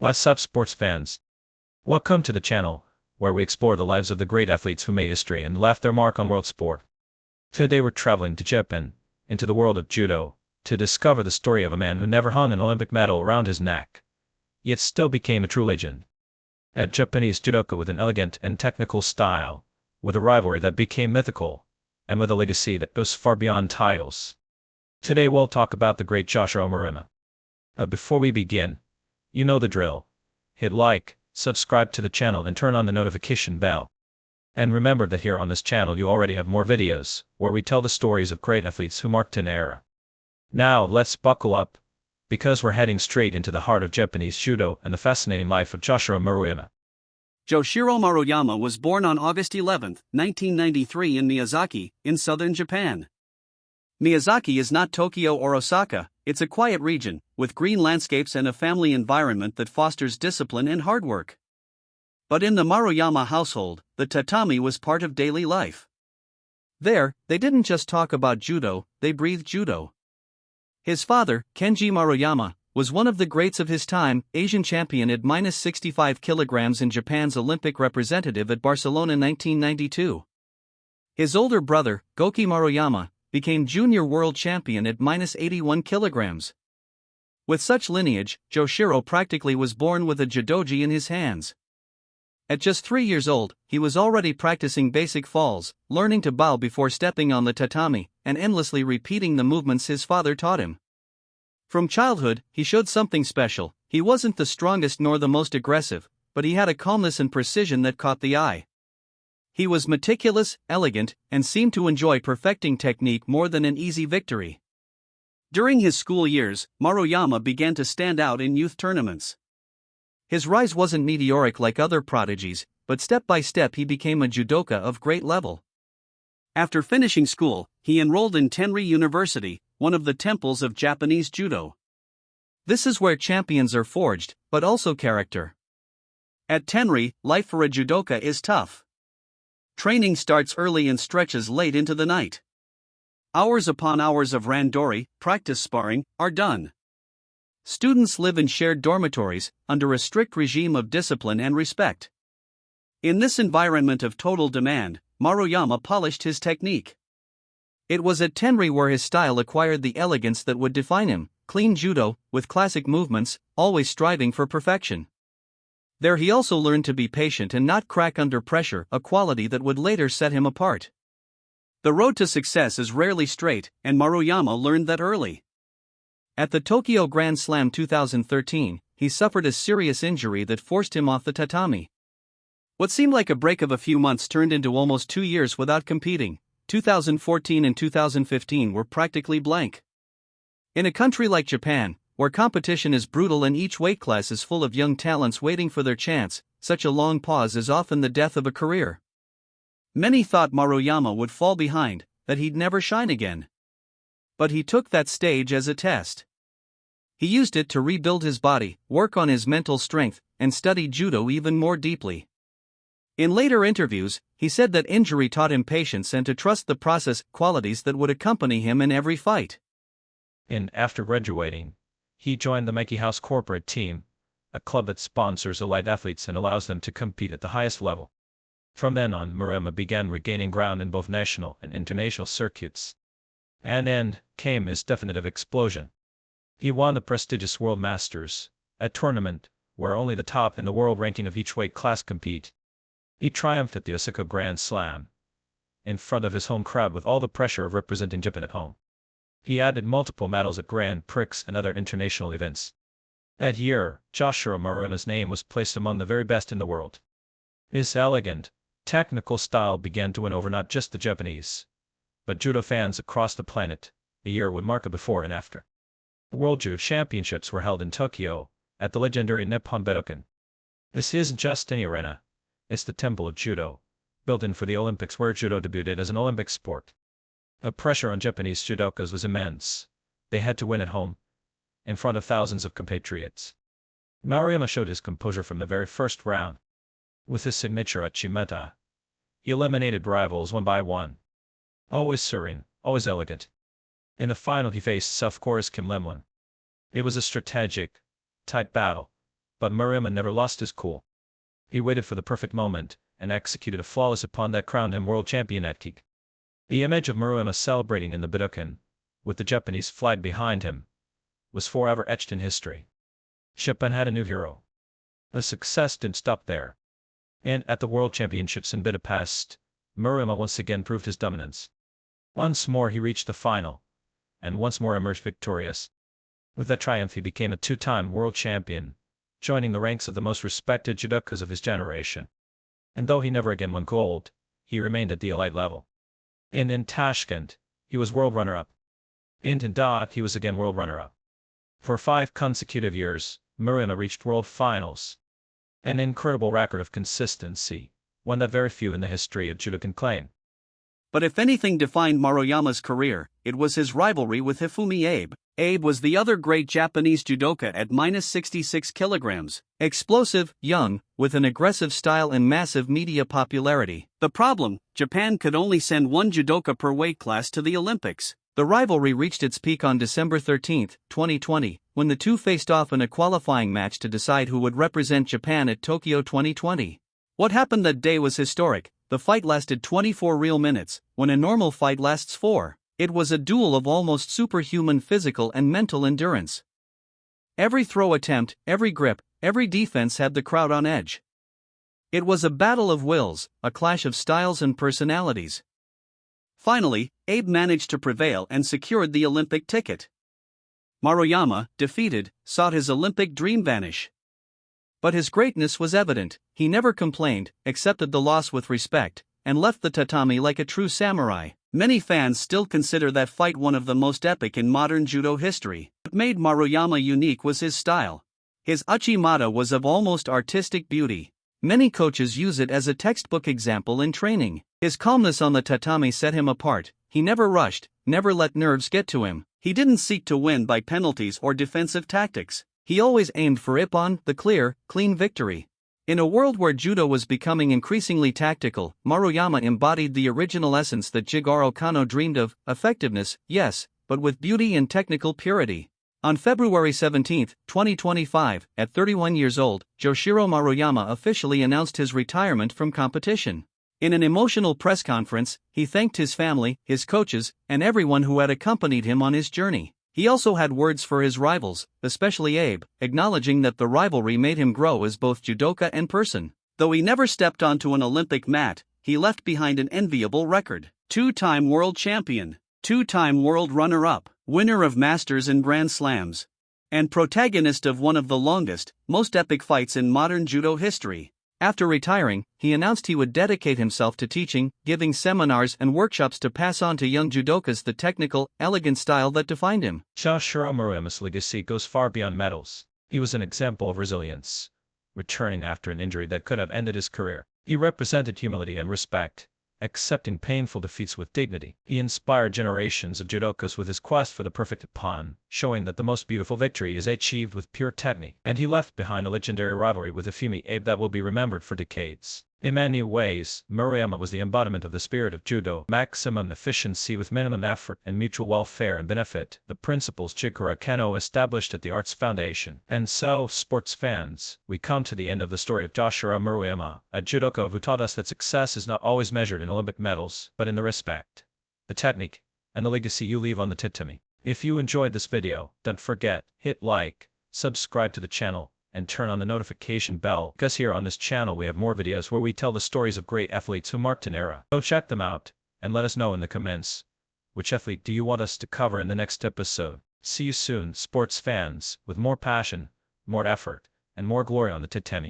What's up, sports fans? Welcome to the channel, where we explore the lives of the great athletes who made history and left their mark on world sport. Today we're traveling to Japan, into the world of Judo, to discover the story of a man who never hung an Olympic medal around his neck, yet still became a true legend. A Japanese judoka with an elegant and technical style, with a rivalry that became mythical, and with a legacy that goes far beyond titles. Today we'll talk about the great Jhosiro Maruyama. Before we begin, you know the drill. Hit like, subscribe to the channel and turn on the notification bell. And remember that here on this channel you already have more videos, where we tell the stories of great athletes who marked an era. Now let's buckle up, because we're heading straight into the heart of Japanese judo and the fascinating life of Jhosiro Maruyama. Jhosiro Maruyama was born on August 11, 1993 in Miyazaki, in southern Japan. Miyazaki is not Tokyo or Osaka, it's a quiet region, with green landscapes and a family environment that fosters discipline and hard work. But in the Maruyama household, the tatami was part of daily life. There, they didn't just talk about judo, they breathed judo. His father, Kenji Maruyama, was one of the greats of his time, Asian champion at -65 kilograms and Japan's Olympic representative at Barcelona 1992. His older brother, Goki Maruyama, became junior world champion at -81 kilograms. With such lineage, Jhosiro practically was born with a judogi in his hands. At just 3 years old, he was already practicing basic falls, learning to bow before stepping on the tatami, and endlessly repeating the movements his father taught him. From childhood, he showed something special. He wasn't the strongest nor the most aggressive, but he had a calmness and precision that caught the eye. He was meticulous, elegant, and seemed to enjoy perfecting technique more than an easy victory. During his school years, Maruyama began to stand out in youth tournaments. His rise wasn't meteoric like other prodigies, but step by step he became a judoka of great level. After finishing school, he enrolled in Tenri University, one of the temples of Japanese judo. This is where champions are forged, but also character. At Tenri, life for a judoka is tough. Training starts early and stretches late into the night. Hours upon hours of randori, practice sparring, are done. Students live in shared dormitories, under a strict regime of discipline and respect. In this environment of total demand, Maruyama polished his technique. It was at Tenri where his style acquired the elegance that would define him, clean judo, with classic movements, always striving for perfection. There he also learned to be patient and not crack under pressure, a quality that would later set him apart. The road to success is rarely straight, and Maruyama learned that early. At the Tokyo Grand Slam 2013, he suffered a serious injury that forced him off the tatami. What seemed like a break of a few months turned into almost 2 years without competing. 2014 and 2015 were practically blank. In a country like Japan, where competition is brutal and each weight class is full of young talents waiting for their chance, such a long pause is often the death of a career. Many thought Maruyama would fall behind, that he'd never shine again. But he took that stage as a test. He used it to rebuild his body, work on his mental strength, and study judo even more deeply. In later interviews, he said that injury taught him patience and to trust the process, qualities that would accompany him in every fight. And after graduating, he joined the Meiki House corporate team, a club that sponsors elite athletes and allows them to compete at the highest level. From then on, Maruyama began regaining ground in both national and international circuits. And then came his definitive explosion. He won the prestigious World Masters, a tournament where only the top in the world ranking of each weight class compete. He triumphed at the Osaka Grand Slam, in front of his home crowd with all the pressure of representing Japan at home. He added multiple medals at Grand Prix and other international events. That year, Jhosiro Maruyama's name was placed among the very best in the world. His elegant, technical style began to win over not just the Japanese, but judo fans across the planet. The year would mark a before and after. The World Judo Championships were held in Tokyo, at the legendary Nippon Budokan. This isn't just any arena, it's the temple of judo, built in for the Olympics where judo debuted as an Olympic sport. The pressure on Japanese judokas was immense. They had to win at home, in front of thousands of compatriots. Maruyama showed his composure from the very first round. With his signature Achimeta, he eliminated rivals one by one. Always serene, always elegant. In the final he faced South Korea's Kim Lemlin. It was a strategic, tight battle, But Maruyama never lost his cool. He waited for the perfect moment, and executed a flawless Ippon that crowned him world champion at Kik. The image of Maruyama celebrating in the Budokan, with the Japanese flag behind him, was forever etched in history. Japan had a new hero. The success didn't stop there. And at the World Championships in Budapest, Maruyama once again proved his dominance. Once more he reached the final, and once more emerged victorious. With that triumph he became a two-time world champion, joining the ranks of the most respected judokas of his generation. And though he never again won gold, he remained at the elite level. In Tashkent, he was world runner-up. In Dot, he was again world runner-up. For 5 consecutive years, Maruyama reached world finals. An incredible record of consistency, one that very few in the history of judo can claim. But if anything defined Maruyama's career, it was his rivalry with Hifumi Abe. Abe was the other great Japanese judoka at -66 kilograms, explosive, young, with an aggressive style and massive media popularity. The problem, Japan could only send one judoka per weight class to the Olympics. The rivalry reached its peak on December 13, 2020, when the two faced off in a qualifying match to decide who would represent Japan at Tokyo 2020. What happened that day was historic. The fight lasted 24 real minutes, when a normal fight lasts 4. It was a duel of almost superhuman physical and mental endurance. Every throw attempt, every grip, every defense had the crowd on edge. It was a battle of wills, a clash of styles and personalities. Finally, Abe managed to prevail and secured the Olympic ticket. Maruyama, defeated, sought his Olympic dream vanish. But his greatness was evident. He never complained, accepted the loss with respect, and left the tatami like a true samurai. Many fans still consider that fight one of the most epic in modern judo history. What made Maruyama unique was his style. His uchimata was of almost artistic beauty. Many coaches use it as a textbook example in training. His calmness on the tatami set him apart. He never rushed, never let nerves get to him. He didn't seek to win by penalties or defensive tactics. He always aimed for Ippon, the clear, clean victory. In a world where judo was becoming increasingly tactical, Maruyama embodied the original essence that Jigoro Kano dreamed of: effectiveness, yes, but with beauty and technical purity. On February 17, 2025, at 31 years old, Jhosiro Maruyama officially announced his retirement from competition. In an emotional press conference, he thanked his family, his coaches, and everyone who had accompanied him on his journey. He also had words for his rivals, especially Abe, acknowledging that the rivalry made him grow as both judoka and person. Though he never stepped onto an Olympic mat, he left behind an enviable record. 2-time world champion, 2-time world runner-up, winner of Masters and Grand Slams, and protagonist of one of the longest, most epic fights in modern judo history. After retiring, he announced he would dedicate himself to teaching, giving seminars and workshops to pass on to young judokas the technical, elegant style that defined him. Jhosiro Maruyama's legacy goes far beyond medals. He was an example of resilience, returning after an injury that could have ended his career. He represented humility and respect, accepting painful defeats with dignity. He inspired generations of judokas with his quest for the perfect Ippon, showing that the most beautiful victory is achieved with pure technique. And he left behind a legendary rivalry with Hifumi Abe that will be remembered for decades. In many ways, Maruyama was the embodiment of the spirit of judo: maximum efficiency with minimum effort and mutual welfare and benefit, the principles Jigoro Kano established at the art's foundation. And so, sports fans, we come to the end of the story of Jhosiro Maruyama, a judoka who taught us that success is not always measured in Olympic medals, but in the respect, the technique, and the legacy you leave on the tatami. If you enjoyed this video, don't forget, hit like, subscribe to the channel, and turn on the notification bell, because here on this channel we have more videos where we tell the stories of great athletes who marked an era. So check them out, and let us know in the comments, which athlete do you want us to cover in the next episode. See you soon, sports fans, with more passion, more effort, and more glory on the tatami.